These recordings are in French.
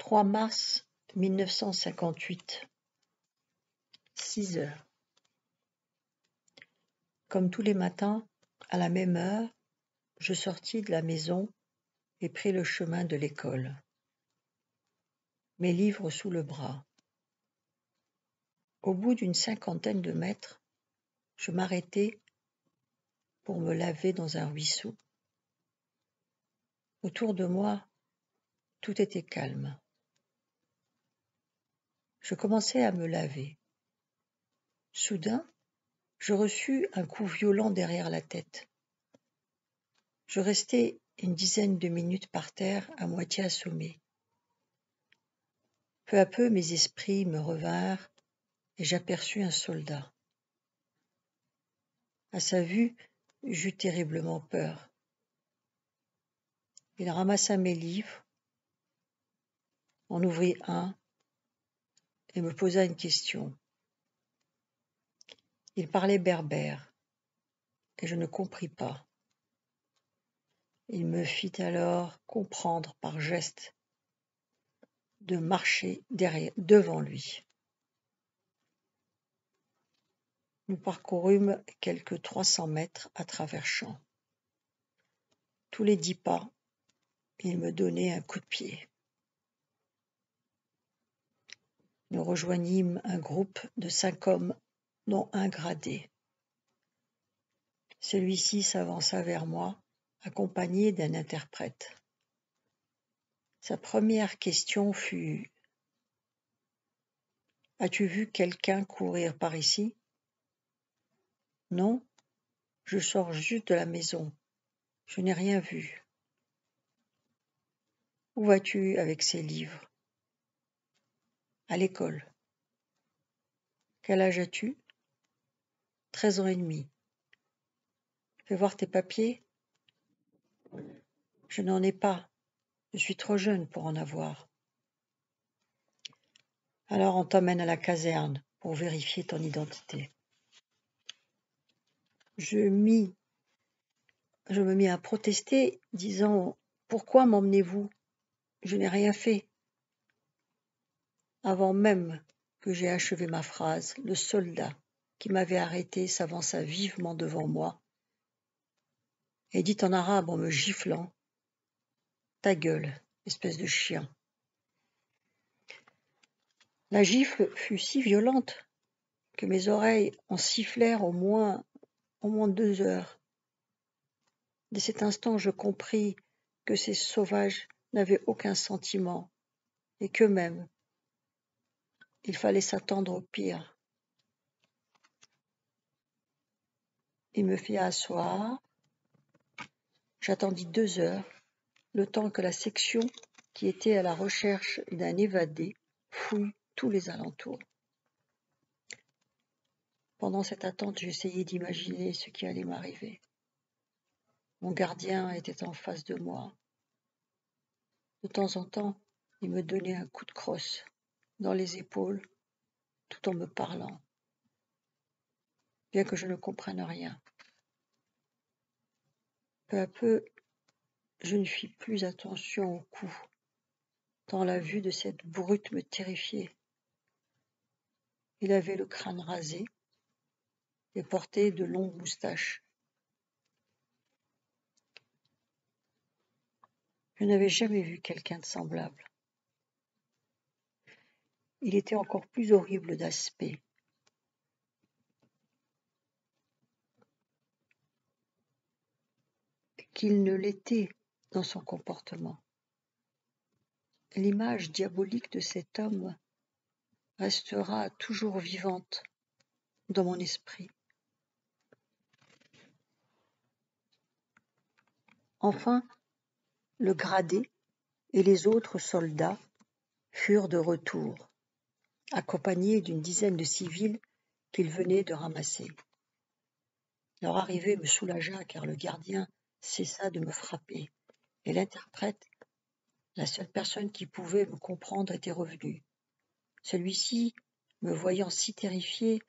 3 mars 1958, 6 heures. Comme tous les matins, à la même heure, je sortis de la maison et pris le chemin de l'école, mes livres sous le bras. Au bout d'une 50aine de mètres, je m'arrêtai pour me laver dans un ruisseau. Autour de moi, tout était calme. Je commençai à me laver. Soudain, je reçus un coup violent derrière la tête. Je restai une dizaine de minutes par terre, à moitié assommé. Peu à peu, mes esprits me revinrent et j'aperçus un soldat. À sa vue, j'eus terriblement peur. Il ramassa mes livres, en ouvrit un et me posa une question. Il parlait berbère et je ne compris pas. Il me fit alors comprendre par gestes de marcher devant lui. Nous parcourûmes quelques 300 mètres à travers champs. Tous les 10 pas, il me donnait un coup de pied. Nous rejoignîmes un groupe de 5 hommes, dont un gradé. Celui-ci s'avança vers moi, accompagné d'un interprète. Sa première question fut « As-tu vu quelqu'un courir par ici ?»« Non, je sors juste de la maison. Je n'ai rien vu. »« Où vas-tu avec ces livres ?»« À l'école. »« Quel âge as-tu ?»« 13 ans et demi. »« Fais voir tes papiers. »« Je n'en ai pas. Je suis trop jeune pour en avoir. »« Alors on t'emmène à la caserne pour vérifier ton identité. » Je me mis à protester, disant « Pourquoi m'emmenez-vous ? Je n'ai rien fait. » Avant même que j'aie achevé ma phrase, le soldat qui m'avait arrêté s'avança vivement devant moi et dit en arabe en me giflant « Ta gueule, espèce de chien !» La gifle fut si violente que mes oreilles en sifflèrent au moins 2 heures. Dès cet instant, je compris que ces sauvages n'avaient aucun sentiment et qu'eux-mêmes, il fallait s'attendre au pire. Il me fit asseoir. J'attendis 2 heures, le temps que la section qui était à la recherche d'un évadé fouille tous les alentours. Pendant cette attente, j'essayais d'imaginer ce qui allait m'arriver. Mon gardien était en face de moi. De temps en temps, il me donnait un coup de crosse dans les épaules tout en me parlant, bien que je ne comprenne rien. Peu à peu, je ne fis plus attention au coup, tant la vue de cette brute me terrifiait. Il avait le crâne rasé et portait de longues moustaches. Je n'avais jamais vu quelqu'un de semblable. Il était encore plus horrible d'aspect. Qu'il ne l'était dans son comportement. L'image diabolique de cet homme restera toujours vivante dans mon esprit. Enfin, le gradé et les autres soldats furent de retour, accompagnés d'une dizaine de civils qu'ils venaient de ramasser. Leur arrivée me soulagea car le gardien cessa de me frapper et l'interprète, la seule personne qui pouvait me comprendre, était revenu. Celui-ci, me voyant si terrifié,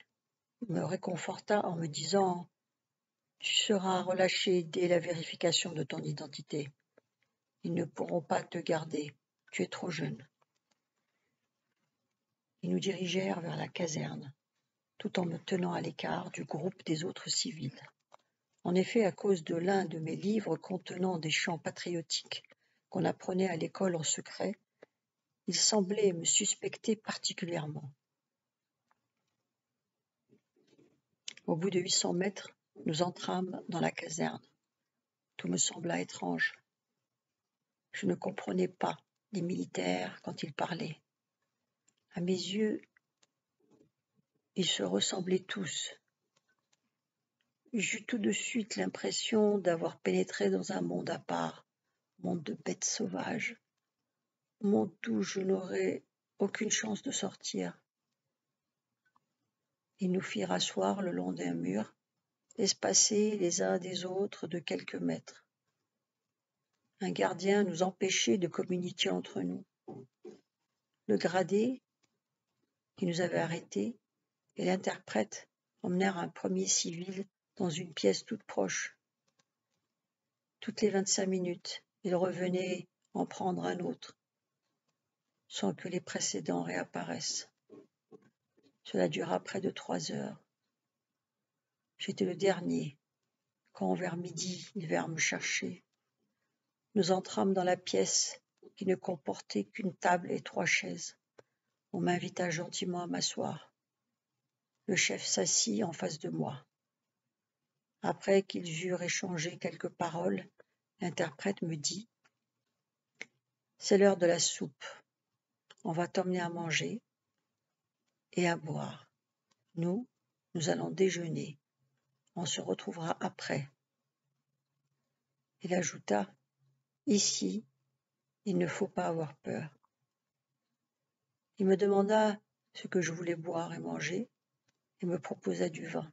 me réconforta en me disant « Tu seras relâché dès la vérification de ton identité. Ils ne pourront pas te garder, tu es trop jeune. » Ils nous dirigèrent vers la caserne, tout en me tenant à l'écart du groupe des autres civils. En effet, à cause de l'un de mes livres contenant des chants patriotiques qu'on apprenait à l'école en secret, ils semblaient me suspecter particulièrement. Au bout de 800 mètres, nous entrâmes dans la caserne. Tout me sembla étrange. Je ne comprenais pas les militaires quand ils parlaient. À mes yeux, ils se ressemblaient tous. J'eus tout de suite l'impression d'avoir pénétré dans un monde à part, monde de bêtes sauvages, monde d'où je n'aurais aucune chance de sortir. Ils nous firent asseoir le long d'un mur, espacés les uns des autres de quelques mètres. Un gardien nous empêchait de communiquer entre nous. Le gradé, qui nous avait arrêtés, et l'interprète emmenèrent un premier civil dans une pièce toute proche. Toutes les 25 minutes, il revenait en prendre un autre, sans que les précédents réapparaissent. Cela dura près de 3 heures. J'étais le dernier, quand vers midi, ils vinrent me chercher. Nous entrâmes dans la pièce qui ne comportait qu'une table et 3 chaises. On m'invita gentiment à m'asseoir. Le chef s'assit en face de moi. Après qu'ils eurent échangé quelques paroles, l'interprète me dit « C'est l'heure de la soupe. On va t'emmener à manger et à boire. Nous allons déjeuner. On se retrouvera après. » Il ajouta « Ici, il ne faut pas avoir peur. » Il me demanda ce que je voulais boire et manger et me proposa du vin.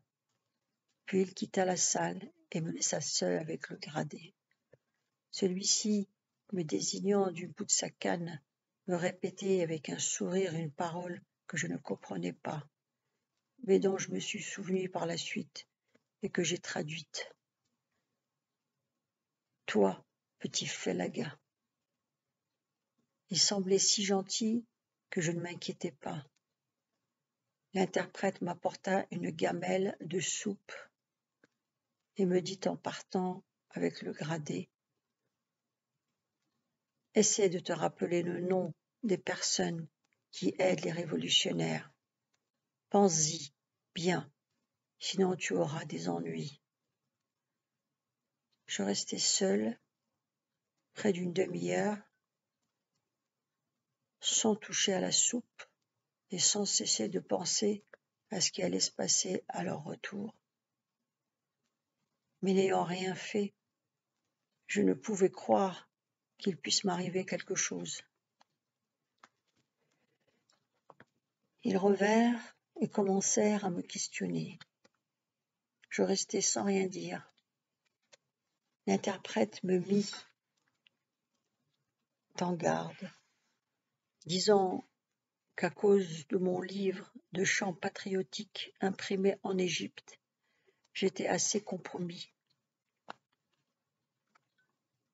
Puis il quitta la salle et me laissa seul avec le gradé. Celui-ci, me désignant du bout de sa canne, me répétait avec un sourire une parole que je ne comprenais pas, mais dont je me suis souvenu par la suite et que j'ai traduite. « Toi, petit Félaga. » Il semblait si gentil que je ne m'inquiétais pas. L'interprète m'apporta une gamelle de soupe et me dit en partant avec le gradé « Essaie de te rappeler le nom des personnes qui aident les révolutionnaires. Pense-y bien, sinon tu auras des ennuis. » Je restai seul près d'une demi-heure, sans toucher à la soupe et sans cesser de penser à ce qui allait se passer à leur retour. Mais n'ayant rien fait, je ne pouvais croire qu'il puisse m'arriver quelque chose. Ils revinrent et commencèrent à me questionner. Je restai sans rien dire. L'interprète me mit en garde, disant qu'à cause de mon livre de chants patriotiques imprimé en Égypte, j'étais assez compromis.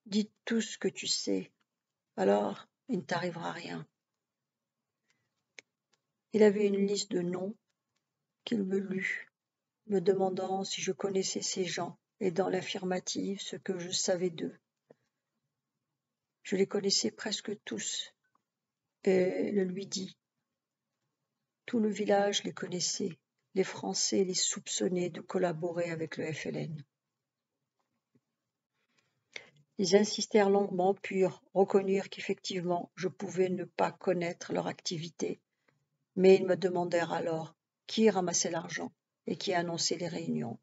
Dis tout ce que tu sais, alors il ne t'arrivera rien. Il avait une liste de noms qu'il me lut, me demandant si je connaissais ces gens et dans l'affirmative ce que je savais d'eux. Je les connaissais presque tous et le lui dis. Tout le village les connaissait, les Français les soupçonnaient de collaborer avec le FLN. Ils insistèrent longuement, puis reconnurent qu'effectivement je pouvais ne pas connaître leur activité, mais ils me demandèrent alors qui ramassait l'argent et qui annonçait les réunions.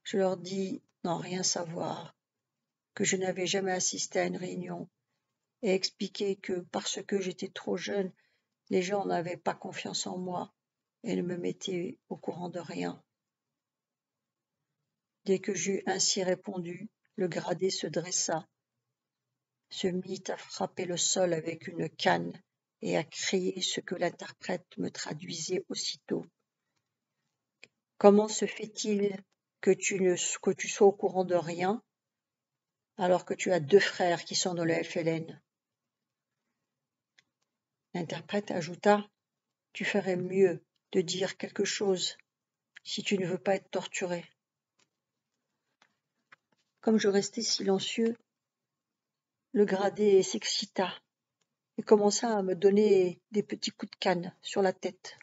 Je leur dis n'en rien savoir, que je n'avais jamais assisté à une réunion, et expliquai que parce que j'étais trop jeune, les gens n'avaient pas confiance en moi et ne me mettaient au courant de rien. Dès que j'eus ainsi répondu, le gradé se dressa, se mit à frapper le sol avec une canne et à crier ce que l'interprète me traduisait aussitôt. « Comment se fait-il que tu sois au courant de rien alors que tu as 2 frères qui sont dans le FLN ?» L'interprète ajouta: « Tu ferais mieux de dire quelque chose si tu ne veux pas être torturé. » Comme je restais silencieux, le gradé s'excita et commença à me donner des petits coups de canne sur la tête.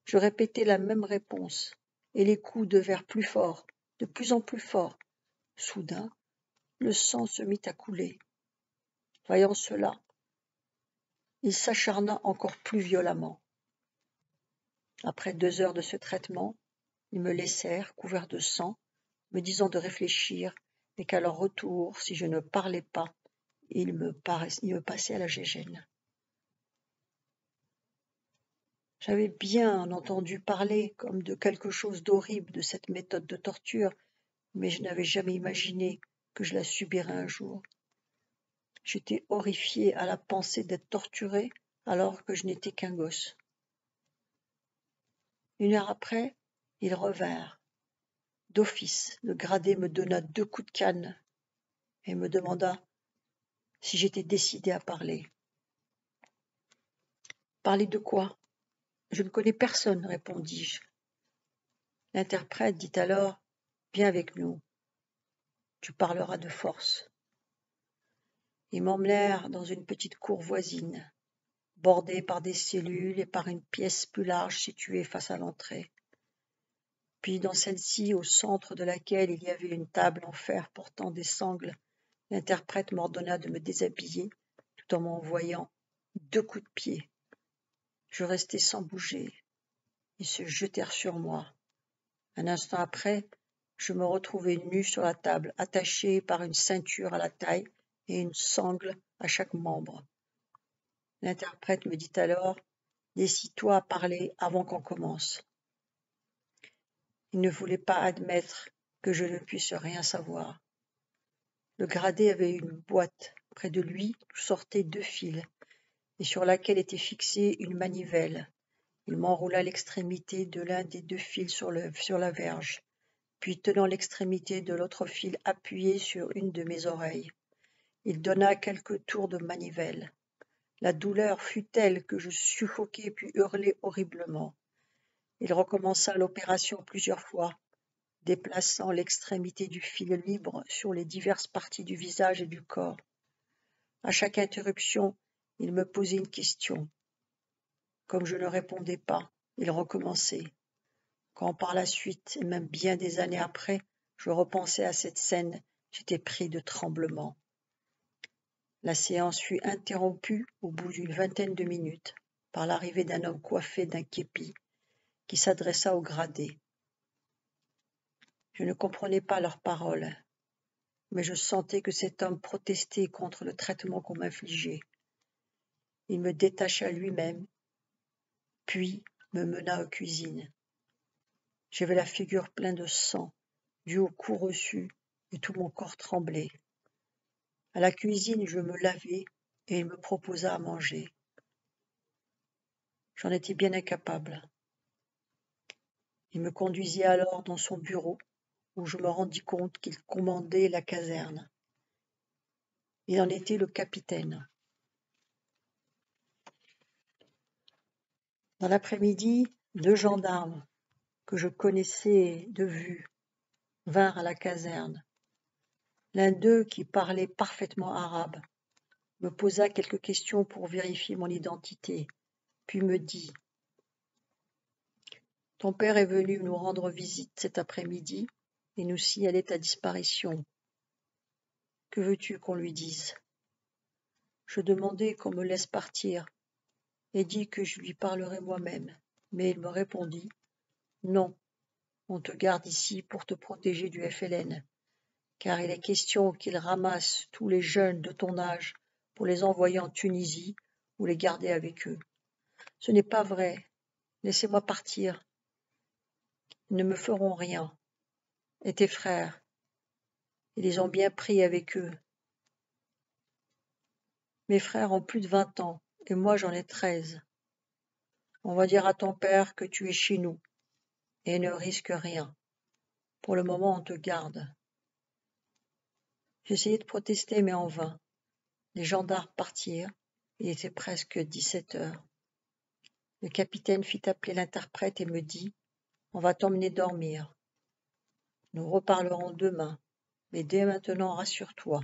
Je répétais la même réponse, et les coups devinrent plus forts, de plus en plus forts. Soudain, le sang se mit à couler. Voyant cela, il s'acharna encore plus violemment. Après 2 heures de ce traitement, ils me laissèrent, couvert de sang, me disant de réfléchir, et qu'à leur retour, si je ne parlais pas, ils me passaient à la gégène. J'avais bien entendu parler comme de quelque chose d'horrible de cette méthode de torture, mais je n'avais jamais imaginé que je la subirais un jour. J'étais horrifiée à la pensée d'être torturée alors que je n'étais qu'un gosse. 1 heure après, ils revinrent. D'office, le gradé me donna 2 coups de canne et me demanda si j'étais décidée à parler. Parler de quoi? Je ne connais personne, répondis-je. L'interprète dit alors: Viens avec nous, tu parleras de force. Ils m'emmenèrent dans une petite cour voisine, bordée par des cellules et par une pièce plus large située face à l'entrée. Puis dans celle-ci, au centre de laquelle il y avait une table en fer portant des sangles, l'interprète m'ordonna de me déshabiller tout en m'envoyant 2 coups de pied. Je restai sans bouger. Ils se jetèrent sur moi. Un instant après, je me retrouvai nue sur la table, attachée par une ceinture à la taille et une sangle à chaque membre. L'interprète me dit alors: « Décide-toi à parler avant qu'on commence. » Il ne voulait pas admettre que je ne puisse rien savoir. Le gradé avait une boîte. Près de lui sortaient 2 fils, et sur laquelle était fixée une manivelle. Il m'enroula l'extrémité de l'un des 2 fils sur la verge, puis tenant l'extrémité de l'autre fil appuyé sur une de mes oreilles. Il donna quelques tours de manivelle. La douleur fut telle que je suffoquai puis hurlai horriblement. Il recommença l'opération plusieurs fois, déplaçant l'extrémité du fil libre sur les diverses parties du visage et du corps. À chaque interruption, il me posait une question. Comme je ne répondais pas, il recommençait. Quand par la suite, et même bien des années après, je repensais à cette scène, j'étais pris de tremblements. La séance fut interrompue au bout d'une vingtaine de minutes par l'arrivée d'un homme coiffé d'un képi qui s'adressa au gradé. Je ne comprenais pas leurs paroles, mais je sentais que cet homme protestait contre le traitement qu'on m'infligeait. Il me détacha lui-même, puis me mena aux cuisines. J'avais la figure pleine de sang, dû au coup reçu, et tout mon corps tremblait. À la cuisine, je me lavai et il me proposa à manger. J'en étais bien incapable. Il me conduisit alors dans son bureau, où je me rendis compte qu'il commandait la caserne. Il en était le capitaine. Dans l'après-midi, 2 gendarmes que je connaissais de vue vinrent à la caserne. L'un d'eux, qui parlait parfaitement arabe, me posa quelques questions pour vérifier mon identité, puis me dit: « Ton père est venu nous rendre visite cet après-midi et nous signaler ta disparition. Que veux-tu qu'on lui dise ?» Je demandai qu'on me laisse partir et dis que je lui parlerai moi-même, mais il me répondit: « Non, on te garde ici pour te protéger du FLN, car il est question qu'ils ramassent tous les jeunes de ton âge pour les envoyer en Tunisie ou les garder avec eux. » « Ce n'est pas vrai, laissez-moi partir. Ils ne me feront rien. Et tes frères, ils les ont bien pris avec eux. Mes frères ont plus de 20 ans, et moi j'en ai 13. On va dire à ton père que tu es chez nous, et ne risque rien. Pour le moment, on te garde. » J'essayai de protester, mais en vain. Les gendarmes partirent, Il était presque 17 heures. Le capitaine fit appeler l'interprète et me dit « On va t'emmener dormir. Nous reparlerons demain, mais dès maintenant rassure-toi.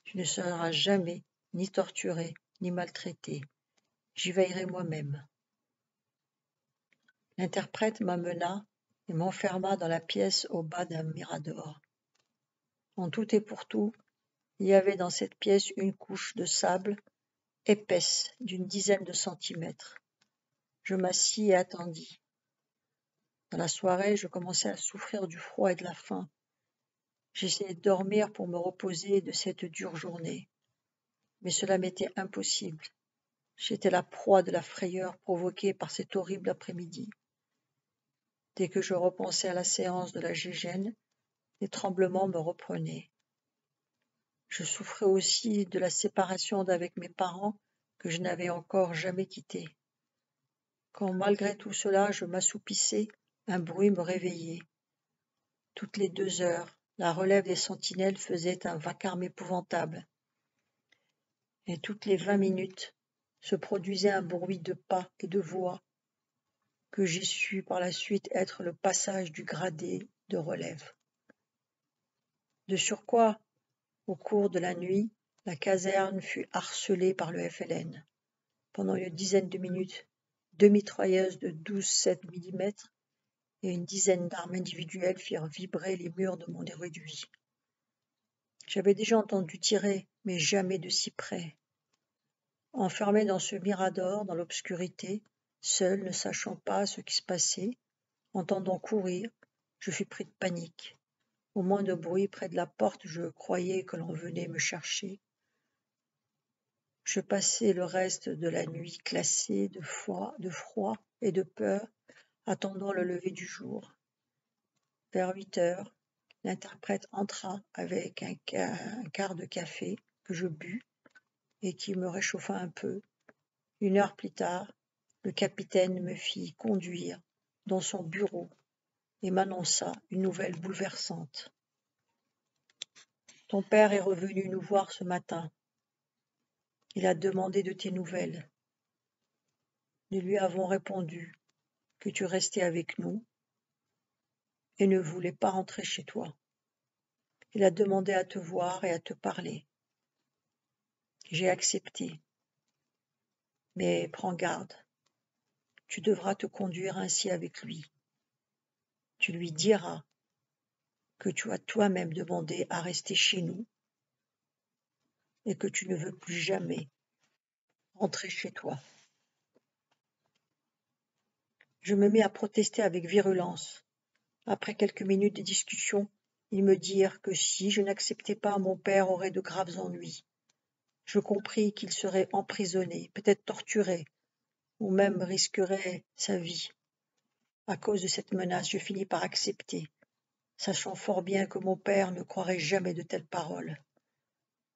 Tu ne seras jamais ni torturé ni maltraité. J'y veillerai moi-même. » L'interprète m'amena et m'enferma dans la pièce au bas d'un mirador. En tout et pour tout, il y avait dans cette pièce une couche de sable épaisse d'une dizaine de centimètres. Je m'assis et attendis. Dans la soirée, je commençais à souffrir du froid et de la faim. J'essayais de dormir pour me reposer de cette dure journée, mais cela m'était impossible. J'étais la proie de la frayeur provoquée par cet horrible après-midi. Dès que je repensais à la séance de la Gégène, les tremblements me reprenaient. Je souffrais aussi de la séparation d'avec mes parents que je n'avais encore jamais quittés. Quand malgré tout cela je m'assoupissais, un bruit me réveillait. Toutes les 2 heures, la relève des sentinelles faisait un vacarme épouvantable. Et toutes les 20 minutes se produisait un bruit de pas et de voix que j'ai su par la suite être le passage du gradé de relève. De surcroît, au cours de la nuit, la caserne fut harcelée par le FLN. Pendant une dizaine de minutes, 2 mitrailleuses de 12,7 mm et une dizaine d'armes individuelles firent vibrer les murs de mon réduit. J'avais déjà entendu tirer, mais jamais de si près. Enfermé dans ce mirador, dans l'obscurité, seul, ne sachant pas ce qui se passait, entendant courir, je fus pris de panique. Au moindre bruit près de la porte, je croyais que l'on venait me chercher. Je passai le reste de la nuit glacé de froid et de peur, attendant le lever du jour. Vers 8 heures, l'interprète entra avec un quart de café que je bus et qui me réchauffa un peu. 1 heure plus tard, le capitaine me fit conduire dans son bureau et m'annonça une nouvelle bouleversante. Ton père est revenu nous voir ce matin. Il a demandé de tes nouvelles. Nous lui avons répondu que tu restais avec nous et ne voulais pas rentrer chez toi. Il a demandé à te voir et à te parler. J'ai accepté. Mais prends garde, tu devras te conduire ainsi avec lui. Tu lui diras que tu as toi-même demandé à rester chez nous et que tu ne veux plus jamais rentrer chez toi. Je me mis à protester avec virulence. Après quelques minutes de discussion, ils me dirent que si je n'acceptais pas, mon père aurait de graves ennuis. Je compris qu'il serait emprisonné, peut-être torturé, ou même risquerait sa vie. À cause de cette menace, je finis par accepter, sachant fort bien que mon père ne croirait jamais de telles paroles.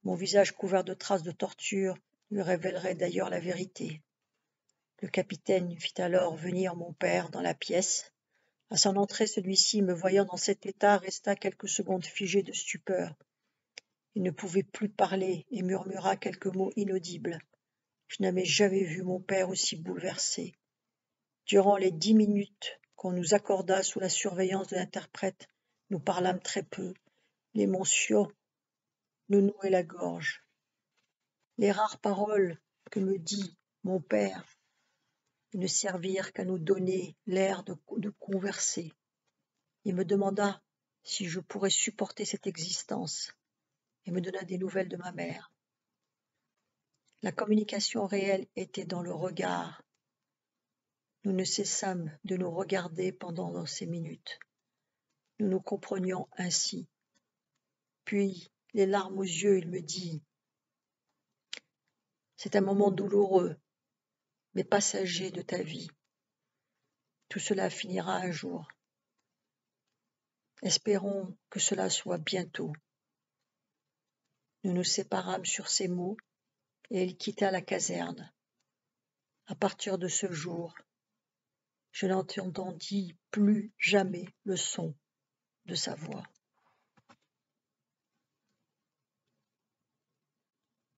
Mon visage couvert de traces de torture lui révélerait d'ailleurs la vérité. Le capitaine fit alors venir mon père dans la pièce. À son entrée, celui-ci, me voyant dans cet état, resta quelques secondes figé de stupeur. Il ne pouvait plus parler et murmura quelques mots inaudibles. Je n'avais jamais vu mon père aussi bouleversé. Durant les 10 minutes qu'on nous accorda sous la surveillance de l'interprète, nous parlâmes très peu. L'émotion nous nouait la gorge. Les rares paroles que me dit mon père ne servirent qu'à nous donner l'air de converser. Il me demanda si je pourrais supporter cette existence et me donna des nouvelles de ma mère. La communication réelle était dans le regard. Nous ne cessâmes de nous regarder pendant ces minutes. Nous nous comprenions ainsi. Puis, les larmes aux yeux, il me dit « C'est un moment douloureux, mais passager de ta vie. Tout cela finira un jour. Espérons que cela soit bientôt. » Nous nous séparâmes sur ces mots et il quitta la caserne. À partir de ce jour, je n'entendis plus jamais le son de sa voix.